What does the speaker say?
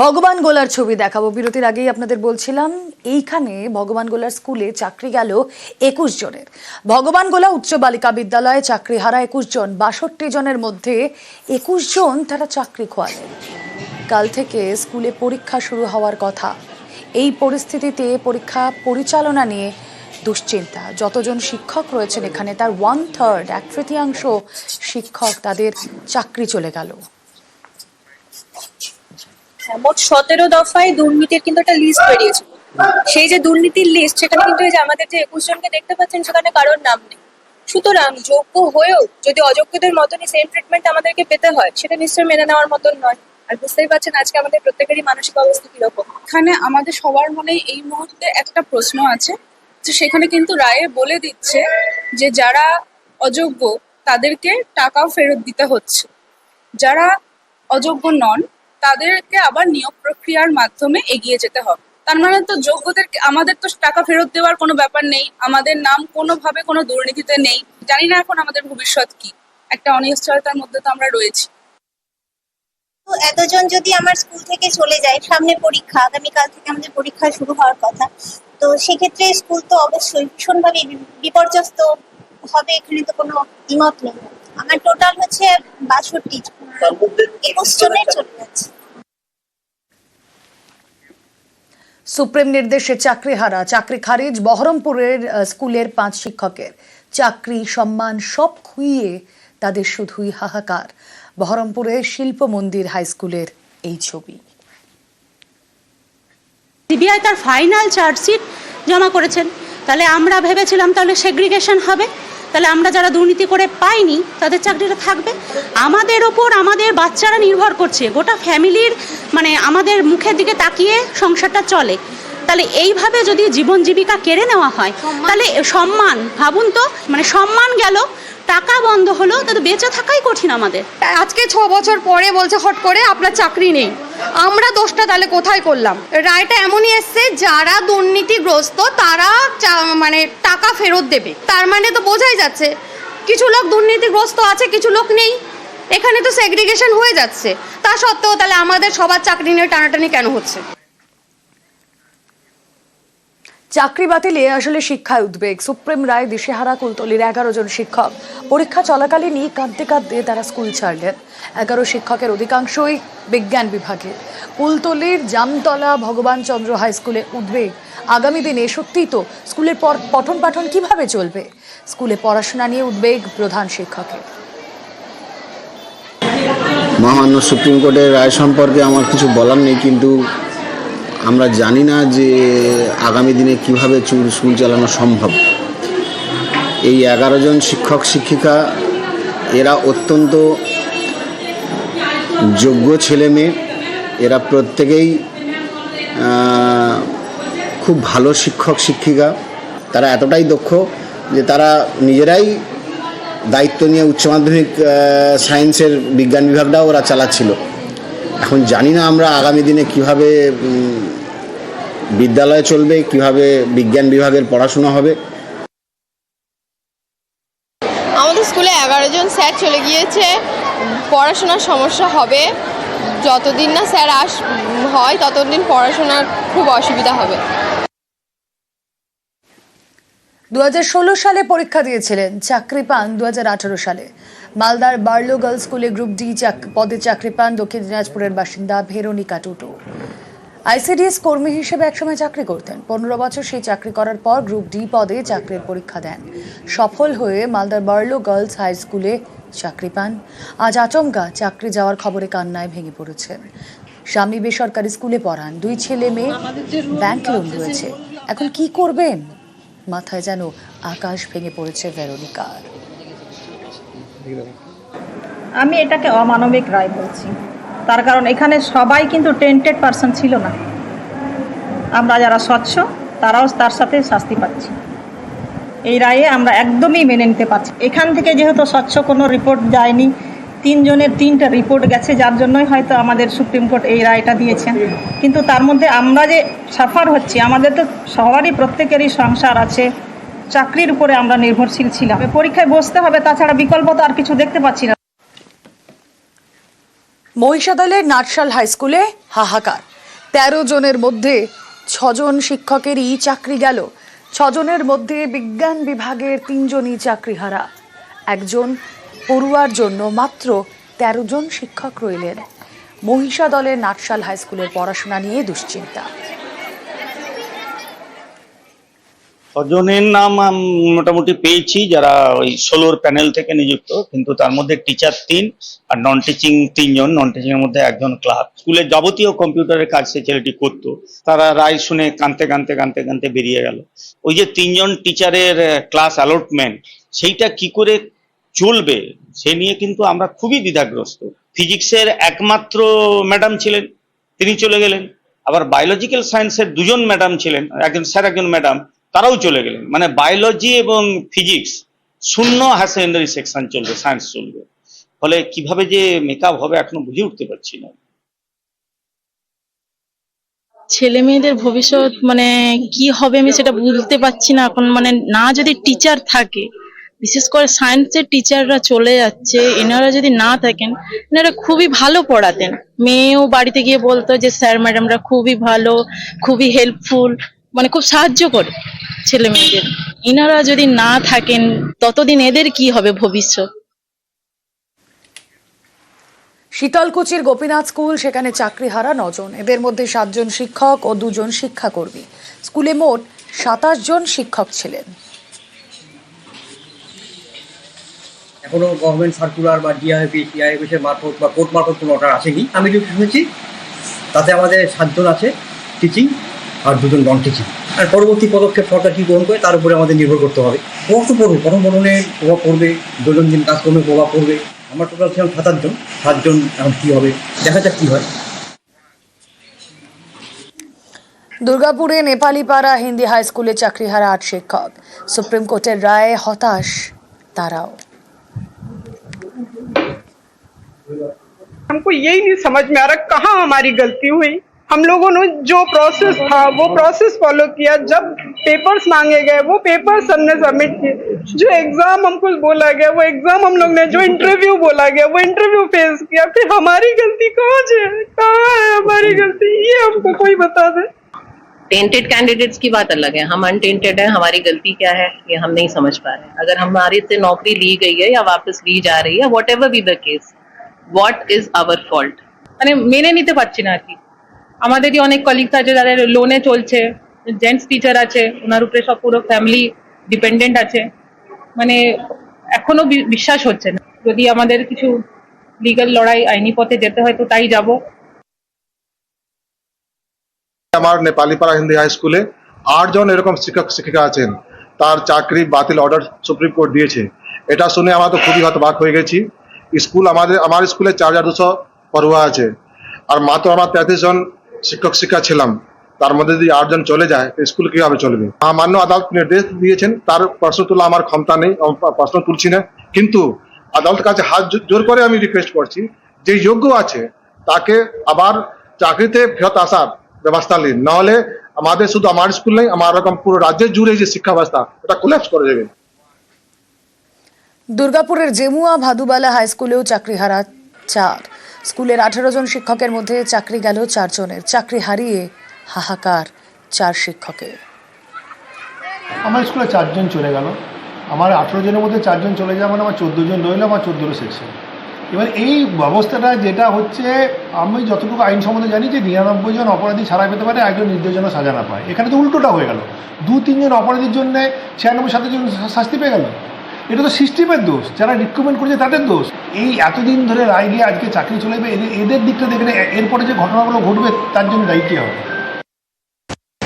ভগবান গোলার ছবি দেখাবো। বিরতির আগেই আপনাদের বলছিলাম এইখানে ভগবান গোলার স্কুলে চাকরি গেল 21 জনের। ভগবান গোলা উচ্চ বালিকা বিদ্যালয়ে চাকরি হারা 21 জন, 62 জনের মধ্যে 21 জন তারা চাকরি খোয়ালেন। কাল থেকে স্কুলে পরীক্ষা শুরু হওয়ার কথা। এই পরিস্থিতিতে পরীক্ষা পরিচালনা নিয়ে দুশ্চিন্তা। যতজন শিক্ষক রয়েছেন এখানে তার 1/3 এক-তৃতীয়াংশ শিক্ষক তাদের চাকরি চলে গেল। মোট 17 দফায় দুর্নীতির কিন্তু একটা লিস্ট বেরিয়েছিল। সেই যে দুর্নীতির লিস্ট, সেখানে কিন্তু এই যে আমাদের যে 21 জনকে দেখতে পাচ্ছেন, সেখানে কারোর নাম নেই। সুতরাং যোগ্য হয়েও যদি অযোগ্যদের মতনই সেম ট্রিটমেন্ট আমাদেরকে পেতে হয়, সেটা নিশ্চয়ই মেনে নেওয়ার মতন নয়। আর বুঝতেই পারছেন আজকে আমাদের প্রত্যেকেরই মানসিক অবস্থা কিরকম। এখানে আমাদের সবার মনে এই মুহূর্তে একটা প্রশ্ন আছে, যে সেখানে কিন্তু রায়ে বলে দিচ্ছে যে যারা অযোগ্য তাদেরকে টাকাও ফেরত দিতে হচ্ছে, যারা অযোগ্য নন তাদেরকে আবার নিয়োগ প্রক্রিয়ার মাধ্যমে এগিয়ে যেতে হবে। তার মানে তো যোগ্যদেরকে আমাদের তো টাকা ফেরত দেওয়ার কোনো ব্যাপার নেই, আমাদের নাম কোনোভাবে কোনো দুর্নীতিতে নেই। জানি না এখন আমাদের ভবিষ্যৎ কি, একটা অনিশ্চয়তার মধ্যে তো আমরা রয়েছি। এতজন যদি আমার স্কুল থেকে চলে যায়, সামনে পরীক্ষা, আগামীকাল থেকে আমাদের পরীক্ষা শুরু হওয়ার কথা, তো সেক্ষেত্রে স্কুল তো অবশ্যই ভীষণভাবে বিপর্যস্ত হবে, এখানে তো কোনো দ্বিমত নেই। আমার টোটাল হচ্ছে 62, 21 জনের চলে যাচ্ছে। সুপ্রিম নির্দেশে চাকরিহারা, চাকরি খারিজ বহরমপুরের স্কুলের 5 শিক্ষকের। চাকরি সম্মান সব খুইয়ে তাদের শুধুই হাহাকার। বহরমপুরের শিল্প মন্দির হাই স্কুলের এই ছবি। সিবিআই তার ফাইনাল চার্জশিট জমা করেছেন, তাহলে আমরা ভেবেছিলাম তাহলে সেগ্রিগেশন হবে, তাহলে আমরা যারা দুর্নীতি করে পাইনি তাদের চাকরিটা থাকবে। আমাদের ওপর আমাদের বাচ্চারা নির্ভর করছে, গোটা ফ্যামিলির মানে আমাদের মুখের দিকে তাকিয়ে সংসারটা চলে। তাহলে এইভাবে যদি জীবন জীবিকা কেড়ে নেওয়া হয়, তাহলে সম্মান ভাবুন তো, মানে সম্মান গেল, টাকা বন্ধ হলো, তাহলে বেঁচে থাকাই কঠিন আমাদের। আজকে 6 বছর পরে বলছে হট করে আপনার চাকরি নেই। আমরা দোষটা তাহলে কোথায় করলাম? রায়টা এমনই এসছে, যারা দুর্নীতিগ্রস্ত তারা মানে টাকা ফেরত দেবে। তার মানে তো বোঝাই যাচ্ছে কিছু লোক দুর্নীতিগ্রস্ত আছে, কিছু লোক নেই। এখানে তো সেগ্রিগেশন হয়ে যাচ্ছে। তা সত্ত্বেও তাহলে আমাদের সবার চাকরি নিয়ে টানাটানি কেন হচ্ছে? চাকরি বাতিলে আসলে শিক্ষায় উদ্বেগ। সুপ্রিম রায় দিশেহারা কুলতলির 11 জন শিক্ষক। পরীক্ষা চলাকালীনই কাঁদতে কাঁদতে তারা স্কুল ছাড়লেন। 11 শিক্ষকের অধিকাংশই বিজ্ঞান বিভাগে। কুলতলির জামতলা ভগবান চন্দ্র হাই স্কুলে উদ্বেগ। আগামী দিনে সত্যিই তো স্কুলের পঠন পাঠন কিভাবে চলবে? স্কুলে পড়াশোনা নিয়ে উদ্বেগ প্রধান শিক্ষকের। মহামান্য সুপ্রিম কোর্টের রায় সম্পর্কে আমার কিছু বলার নেই, কিন্তু আমরা জানি না যে আগামী দিনে কিভাবে স্কুল চালানো সম্ভব। এই 11 জন শিক্ষক শিক্ষিকা এরা অত্যন্ত যোগ্য ছেলে মেয়ে। এরা প্রত্যেকেই খুব ভালো শিক্ষক শিক্ষিকা। তারা এতটাই দক্ষ যে তারা নিজেরাই দায়িত্ব নিয়ে উচ্চ মাধ্যমিক সায়েন্সের বিজ্ঞান বিভাগটাও ওরা চালাচ্ছিল। এখন জানি না আমরা আগামী দিনে কিভাবে বিদ্যালয় চলবে, কিভাবে বিজ্ঞান বিভাগের পড়াশোনা হবে। আমাদের স্কুলে 11 জন স্যার চলে গিয়েছে, পড়াশোনার সমস্যা হবে। যতদিন না স্যার হয় ততদিন পড়াশোনার খুব অসুবিধা হবে। 2016 সালে পরীক্ষা দিয়েছিলেন, চাকরি পান 2018 সালে। মালদার বার্লো গার্লস স্কুলে গ্রুপ ডি পদে চাকরি পান দক্ষিণ দিনাজপুরের বাসিন্দা ভেরোনিকা টুটু। আইসিডিএস কর্মী হিসেবে একসময় চাকরি করতেন। 15 বছর সেই চাকরি করার পর গ্রুপ ডি পদে চাকরির পরীক্ষা দেন। সফল হয়ে মালদার বার্লো গার্লস হাই স্কুলে চাকরি পান। আজ আচমকা চাকরি যাওয়ার খবরে কান্নায় ভেঙে পড়েছেন। স্বামী বেসরকারি স্কুলে পড়ান, 2 ছেলে মেয়ে, ব্যাংক লোন রয়েছে। এখন কি করবেন? মাথায় যেন আকাশ ভেঙে পড়েছে ভেরোনিকার। আমি এটাকে অমানবিক রায় বলছি, তার কারণ এখানে সবাই কিন্তু টেন্টেড পারসন ছিল না। আমরা যারা স্বচ্ছ তারাও তার সাথে শাস্তি পাচ্ছি। এই রায়ে আমরা একদমই মেনে নিতে পারছি। এখান থেকে যেহেতু স্বচ্ছ কোনো রিপোর্ট যায়নি, 3 জনের 3টা রিপোর্ট গেছে, যার জন্যই হয়তো আমাদের সুপ্রিম কোর্ট এই রায়টা দিয়েছেন। কিন্তু তার মধ্যে আমরা যে সাফার হচ্ছি, আমাদের তো সবারই প্রত্যেকেরই সংসার আছে, চাকরির উপরে আমরা নির্ভরশীল ছিলাম। পরীক্ষায় বসতে হবে, তাছাড়া বিকল্প তো আর কিছু দেখতে পাচ্ছি না। মহিষাদলের নাটশাল হাই স্কুলে হাহাকার। 13 জনের মধ্যে 6 জন শিক্ষকেরই চাকরি গেল। 6 জনের মধ্যে বিজ্ঞান বিভাগের 3 জনই চাকরিহারা। একজন পড়ুয়ার জন্য মাত্র 13 জন শিক্ষক রইলেন। মহিষাদলের নাটশাল হাই স্কুলের পড়াশোনা নিয়ে দুশ্চিন্তা। ছজনের নাম মোটামুটি পেয়েছি, যারা ওই 16 প্যানেল থেকে নিযুক্ত, কিন্তু তার মধ্যে টিচার 3 আর নন টিচিং 3 জন। নন টিচিং এর মধ্যে একজন ক্লার্ক। স্কুলের যাবতীয় কম্পিউটারের কাজ সে ছেলেটি করতো। তারা রায় শুনে কাঁদতে বেরিয়ে গেল। ওই যে 3 জন টিচারের ক্লাস অ্যালটমেন্ট, সেইটা কি করে চলবে সে নিয়ে কিন্তু আমরা খুবই দ্বিধাগ্রস্ত। ফিজিক্সের একমাত্র ম্যাডাম ছিলেন, তিনি চলে গেলেন। আবার বায়োলজিক্যাল সায়েন্সের 2 জন ম্যাডাম ছিলেন, একজন স্যার একজন ম্যাডাম, তারাও চলে গেলেন। মানে বায়োলজি এবং ফিজিক্স শূন্য, হায়ার সেকেন্ডারি সেকশন চলবে, সায়েন্স চলবে। ফলে কিভাবে যে মেকআপ হবে এখনো বুঝে উঠতে পারছি না। ছেলে মেয়েদের ভবিষ্যৎ মানে কি হবে আমি সেটা বুঝতে পারছি না এখন। মানে না যদি টিচার থাকে, বিশেষ করে সায়েন্সের টিচাররা চলে যাচ্ছে, এনারা যদি না থাকেন, এনারা খুবই ভালো পড়াতেন। মেয়েও বাড়িতে গিয়ে বলতো যে স্যার ম্যাডামরা খুবই ভালো, খুবই হেল্পফুল, মানে খুব সাহায্য করে ছেলে মেয়েদের। এনারা যদি না থাকেন ততদিন এদের কি হবে ভবিষ্যৎ। শীতলকুচির গোপীনাথ স্কুল, সেখানে চাকরিহারা 9 জন। এদের মধ্যে 7 জন শিক্ষক ও 2 জন শিক্ষাকর্মী। স্কুলে মোট 27 জন শিক্ষক ছিলেন। এখনো গভর্নমেন্ট সার্কুলার বা ডিআইএফএসের মারফত বা কোর্ট মারফত কোনো অর্ডার আসেনি। আমি যেটা শুনেছি তাতে আমাদের 7 জন আছে টিচিং আর 2 জন নন টিচিং। আর পরবর্তী পদক্ষেপ সরকার কী গ্রহণ করে তার উপরে আমাদের নির্ভর করতে হবে। প্রভাব তো পড়বে, পঠনপাঠনের প্রভাব পড়বে, দৈনন্দিন কাজকর্মের প্রভাব পড়বে। আমার টোটাল ছিলাম 7 জন। 7 জন এখন কী হবে দেখা যাক কী হয়। দুর্গাপুরে নেপালিপাড়া হিন্দি হাই স্কুলে চাকরিহারা 8 শিক্ষক। সুপ্রিম কোর্টের রায়ে হতাশ তারাও। हमको यही नहीं समझ में आ रहा कहाँ हमारी गलती हुई। हम लोगों ने जो प्रोसेस था वो प्रोसेस फॉलो किया। जब पेपर्स मांगे गए वो पेपर्स हमने सबमिट किए। जो एग्जाम हमको बोला गया वो एग्जाम हम लोग ने, जो इंटरव्यू बोला गया वो इंटरव्यू फेस किया। फिर हमारी गलती कहाँ है हमारी गलती, ये हमको कोई बता दे। टेंटेड कैंडिडेट्स की बात अलग है, हम अनटेंटेड है, हमारी गलती क्या है ये हम नहीं समझ पा रहे। अगर हमारे से नौकरी ली गई है या वापस ली जा रही है, what ever be the case, what is our fault. মানে মেনে নিতে পারছি না আর কি। আমাদেরই অনেক কলিগস আছে যাদের লোনে চলছে, জেন্টস টিচার আছে, ওনার উপরে সব পুরো ফ্যামিলি ডিপেন্ডেন্ট আছে। মানে এখনো বিশ্বাস হচ্ছে না। যদি আমাদের কিছু লিগ্যাল লড়াই, আইনি পথে যেতে হয় তো তাই যাব। আমার নেপালিপাড়া হিন্দি হাই স্কুলে 8 জন এরকম শিক্ষক শিক্ষিকা আছেন, তার চাকরি বাতিল অর্ডার সুপ্রিম কোর্ট দিয়েছে। এটা শুনে আমরা তো খুবই হতবাক হয়ে গেছি। স্কুল আমার স্কুলে 4200 পড়ুয়া আছে, আর মাত্র আমরা 33 জন শিক্ষক শিক্ষা ছিলাম। তার মধ্যে যদি 8 জন চলে যায় স্কুল কিভাবে চলবে? মান্য আদালত নির্দেশ দিয়েছেন, তার প্রশ্ন তোলা আমার ক্ষমতা নেই, প্রশ্ন তুলছি না। কিন্তু আদালতের কাছে হাত জোর করে আমি রিকোয়েস্ট করছি, যে যোগ্য আছে তাকে আবার চাকরিতে ফেরত আসার ব্যবস্থা নিন, নাহলে আমাদের শুধু আমার স্কুল নেই, আমার এরকম পুরো রাজ্যের জুড়ে যে শিক্ষা ব্যবস্থা এটা কোল্যাপস করে যাবে। দুর্গাপুরের জেমুয়া ভাদুবালা হাই স্কুলেও চাকরিহারা 4। স্কুলের 18 জন শিক্ষকের মধ্যে চাকরি গেল 4 জনের। চাকরি হারিয়ে হাহাকার 4 শিক্ষকের। আমার স্কুলে 4 জন চলে গেল। আমার 18 জনের মধ্যে 4 জন চলে যাওয়া মানে আমার 14 জন রইল, আমার 14 সেকশন। এবার এই ব্যবস্থাটা যেটা হচ্ছে, আমি যতটুকু আইন সম্বন্ধে জানি যে 99 জন অপরাধী ছাড়া পেতে পারে, একজন নির্দোষজনও সাজা না পায়। এখানে তো উল্টোটা হয়ে গেল, 2-3 জন অপরাধীর জন্য 96-97 জন শাস্তি পেয়ে গেল। এটা তো সিস্টেমের দোষ, যারা রিক্রুটমেন্ট করেছে তাদের দোষ। এই এতদিন ধরে রায় গিয়ে আজকে চাকরি চলে যাবে, এদের দিকটা দেখলে এরপরে যে ঘটনাগুলো ঘটবে তার জন্য দায়ী কে হবে?